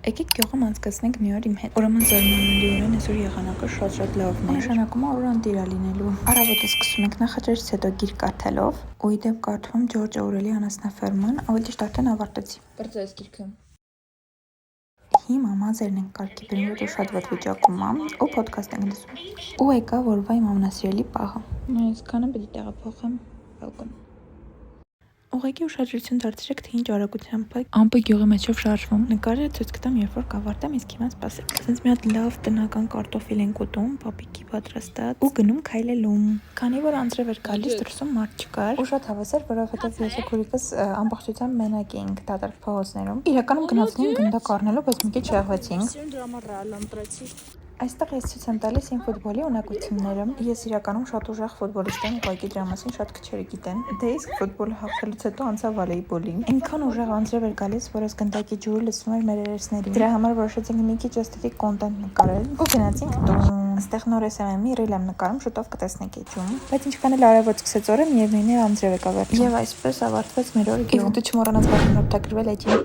Եկեք գյուղում անցկացնենք մի օր իմ հետ։ Ուրեմն զարմանալիորեն այսօր եղանակը շատ լավն է։ Նշանակում է որ անտիրա լինելու։ Առավոտը սկսում ենք նախաճաշից հետո գիրք կարդալով, ու ի դեպ կարդում Ջորջ Օրվելի «Անասնաֆերման», ավելի ճիշտ արդեն ավարտեցի։ Բրծո այս գիրքը։ Հիմա մազերն ենք կարգի բերում, որ շատ վատ վիճակում է, ու ոդքասթ ենք լսում։ Ու եկա որվա իմ ամենասիրելի պահը։ Այսքանը պետք է տեղափոխեմ բալկոն։ Ուղղակի ուշադրություն դարձրեք, թե ինչ արագությամբ է ամպը գյուղի մեջով շարժվում։ Նկարը ցույց կտամ, երբ որ կավարտեմ, իսկ հիմա սպասեք։ Այսինքն մի հատ լավ տնական կարտոֆիլ ենք ուտում, պապիկի պատրաստած, ու գնում քայլելում։ Քանի որ անձրև էր գալիս, դրսում մարդ չկար, ու շատ հավես էր, որովհետև ես ու քուրիկս ամբողջությամբ մենակ էինք դատարկ փողոցներում։ Իրականում գնացին գնդակ առնելու, բայց մի քիչ շեղվեցինք։ Այստեղ ես ցույց եմ տալիս իմ ֆուտբոլի ունակությունները։ Ես իրականում շատ ուժեղ ֆուտբոլիստ եմ, ուղղակի դրա մասին շատ քչերը գիտեն։ Դե իսկ ֆուտբոլը հաղթելուց հետո անցա վոլեյբոլին։ Այնքան ուժեղ անձրև էր գալիս, որ այս գնդակի ջուրը լցվում էր մեր երեսներին։ Դրա համար որոշեցինք մի քիչ էսթետիկ կոնտենտ նկարել ու գնացինք տուն։ Այստեղ նոր SMM-ի ռիլ եմ նկարում, շուտով կտեսնեք էջում։ Բայց ինչքան էլ արևոտ սկսեց օրը, միևնույն է անձրև եկավ վերջում։ Եվ այսպես ավարտվեց մեր օրը գյուղում։ Դու չմոռանաս բաժանորդագրվել էջին։